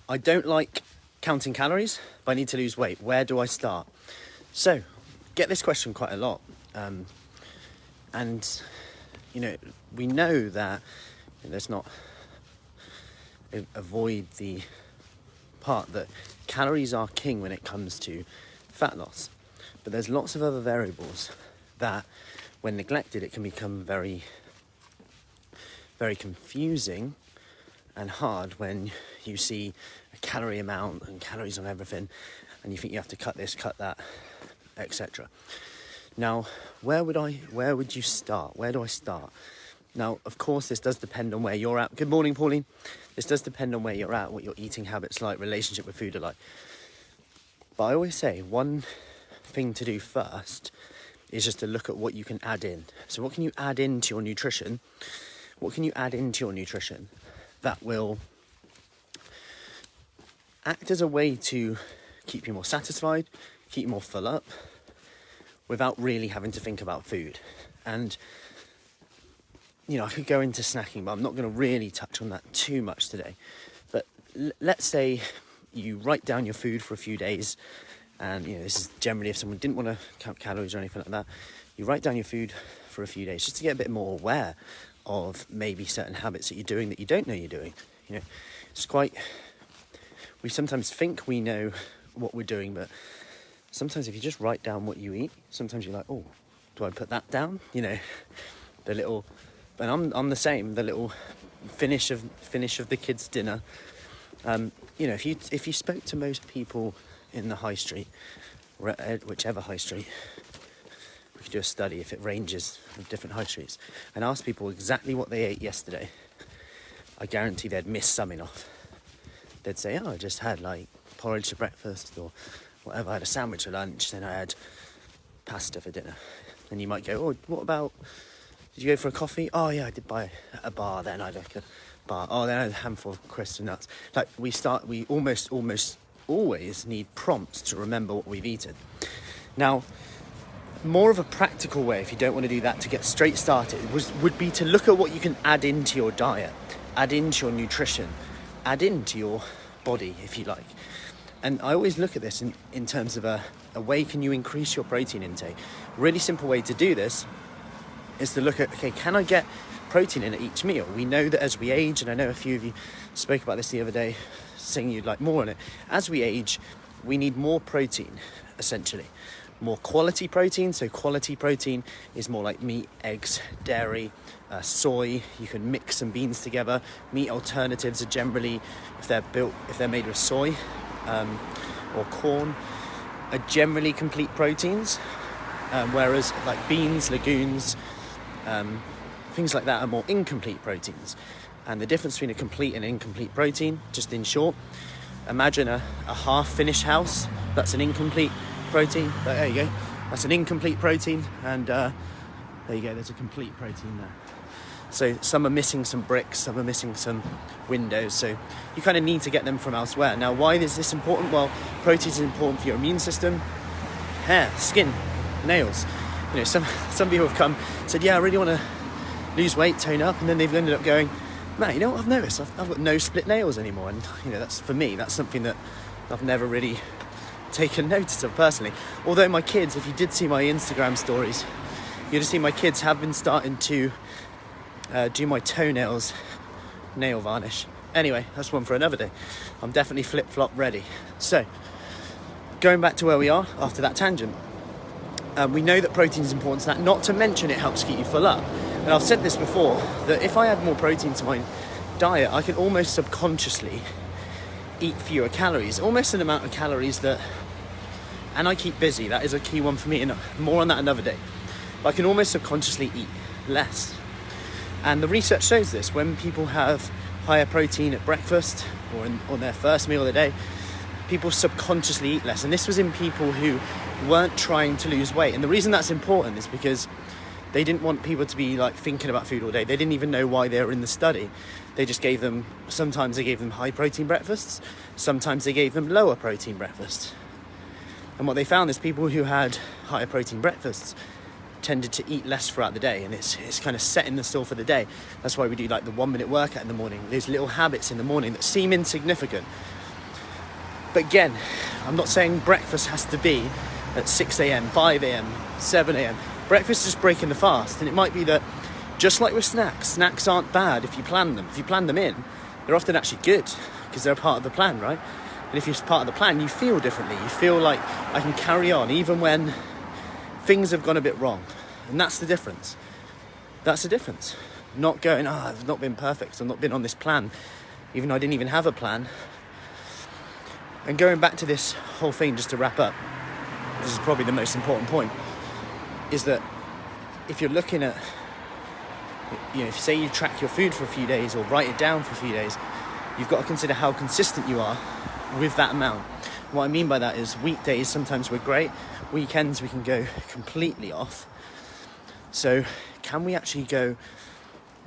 I don't like counting calories, but I need to lose weight. Where do I start? So, get this question quite a lot. And, we know that let's not avoid the part that calories are king when it comes to fat loss. But there's lots of other variables that, when neglected, it can become very, very confusing and hard when you see a calorie amount and calories on everything, and you think you have to cut this, cut that, etc. Now, where would you start? Where do I start? Now, of course, this does depend on where you're at. Good morning, Pauline. This does depend on where you're at, what your eating habits like, relationship with food are like. But I always say one thing to do first is just to look at what you can add in. So what can you add into your nutrition? What can you add into your nutrition that will act as a way to keep you more satisfied, keep you more full up, without really having to think about food? And, I could go into snacking, but I'm not going to really touch on that too much today. But let's say you write down your food for a few days, and, this is generally if someone didn't want to count calories or anything like that. You write down your food for a few days just to get a bit more aware of maybe certain habits that you're doing that you don't know you're doing. We sometimes think we know what we're doing, but sometimes if you just write down what you eat, sometimes you're like, oh, do I put that down? The little, and I'm the same, the little finish of the kids' dinner. If you spoke to most people in the high street, whichever high street, we could do a study if it ranges of different high streets, and ask people exactly what they ate yesterday, I guarantee they'd miss something off. They'd say, I just had porridge for breakfast, or whatever, I had a sandwich for lunch, then I had pasta for dinner. And you might go, oh, what about, did you go for a coffee? Oh yeah, I did buy a bar, then I had a bar. Oh, then I had a handful of crisps and nuts. We almost always need prompts to remember what we've eaten. Now, more of a practical way, if you don't want to do that, to get straight started, would be to look at what you can add into your diet, add into your nutrition, add into your body, if you like. And I always look at this in terms of a way can you increase your protein intake. A really simple way to do this is to look at, okay, can I get protein in at each meal? We know that as we age, and I know a few of you spoke about this the other day, saying you'd like more on it. As we age, we need more protein, essentially. More quality protein. So quality protein is more like meat, eggs, dairy, soy. You can mix some beans together. Meat alternatives are generally, if they're made with soy or corn, are generally complete proteins. Whereas beans, legumes, things like that are more incomplete proteins. And the difference between a complete and incomplete protein, just in short, imagine a half-finished house. That's an incomplete protein. There you go. That's an incomplete protein. And there you go. There's a complete protein there. So some are missing some bricks, some are missing some windows. So you kind of need to get them from elsewhere. Now, why is this important? Well, protein is important for your immune system, hair, skin, nails. Some people have come, said, yeah, I really want to lose weight, tone up, and then they've ended up going, man, you know what I've noticed? I've got no split nails anymore. And, that's, for me, that's something that I've never really taken notice of personally. Although my kids, if you did see my Instagram stories, you'd have seen my kids have been starting to do my toenails nail varnish. Anyway, that's one for another day. I'm definitely flip-flop ready. So, going back to where we are after that tangent, we know that protein is important to that, not to mention it helps keep you full up. And I've said this before, that if I add more protein to my diet, I can almost subconsciously eat fewer calories, almost an amount of calories that, and I keep busy, that is a key one for me, and more on that another day, but I can almost subconsciously eat less. And the research shows this, when people have higher protein at breakfast or on their first meal of the day, people subconsciously eat less. And this was in people who weren't trying to lose weight. And the reason that's important is because they didn't want people to be thinking about food all day. They didn't even know why they were in the study. They just sometimes they gave them high protein breakfasts, sometimes they gave them lower protein breakfasts. And what they found is people who had higher protein breakfasts tended to eat less throughout the day, and it's kind of setting the stall for the day. That's why we do the 1 minute workout in the morning, those little habits in the morning that seem insignificant, But again, I'm not saying breakfast has to be at 6 a.m, 5 a.m, 7 a.m. Breakfast is breaking the fast. And it might be that, just like with snacks aren't bad if you plan them. If you plan them in, they're often actually good because they're part of the plan, right? And if you're part of the plan, you feel differently. You feel like I can carry on even when things have gone a bit wrong. And that's the difference. That's the difference. Not going, I've not been perfect. I've not been on this plan, even though I didn't even have a plan. And going back to this whole thing, just to wrap up, this is probably the most important point, is that if you're looking at, if you say you track your food for a few days or write it down for a few days, you've got to consider how consistent you are with that amount. What I mean by that is weekdays, sometimes we're great. Weekends, we can go completely off. So can we actually go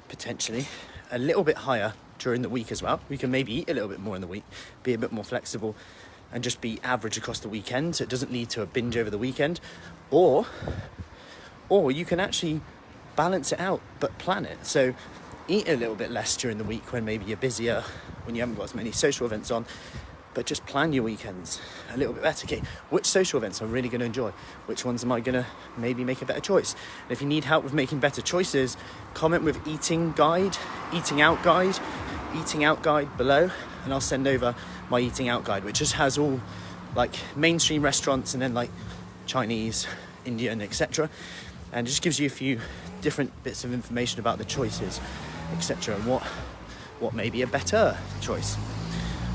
potentially a little bit higher during the week as well? We can maybe eat a little bit more in the week, be a bit more flexible and just be average across the weekend so it doesn't lead to a binge over the weekend. Or you can actually balance it out but plan it. So eat a little bit less during the week when maybe you're busier, when you haven't got as many social events on, but just plan your weekends a little bit better. Okay, which social events I'm really going to enjoy? Which ones am I going to maybe make a better choice? And if you need help with making better choices, comment with eating out guide below, and I'll send over my eating out guide, which just has all like mainstream restaurants and then like Chinese, Indian, etc. And it just gives you a few different bits of information about the choices, etc. and what may be a better choice.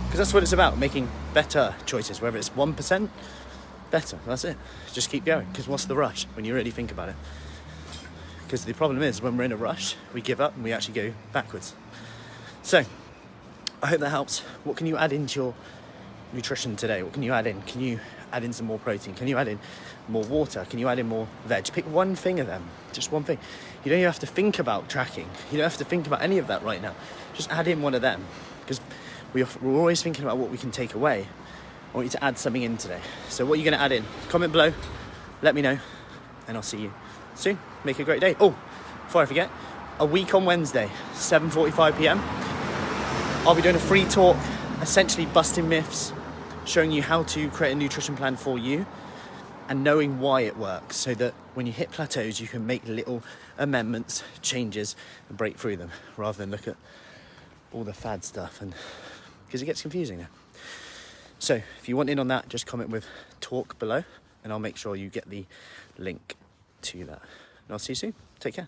Because that's what it's about, making better choices, whether it's 1% better, that's it. Just keep going, because what's the rush when you really think about it? Because the problem is, when we're in a rush, we give up and we actually go backwards. So, I hope that helps. What can you add into your nutrition today? What can you add in? Can you add in some more protein? Can you add in more water? Can you add in more veg? Pick one thing of them, just one thing. You don't even have to think about tracking. You don't have to think about any of that right now. Just add in one of them, because we're always thinking about what we can take away. I want you to add something in today. So what are you going to add in? Comment below, let me know, and I'll see you soon. Make a great day. Oh, before I forget, a week on Wednesday, 7:45 p.m. I'll be doing a free talk, essentially busting myths, showing you how to create a nutrition plan for you and knowing why it works, so that when you hit plateaus, you can make little amendments, changes, and break through them, rather than look at all the fad stuff, and because it gets confusing now. So if you want in on that, just comment with talk below and I'll make sure you get the link to that. And I'll see you soon. Take care.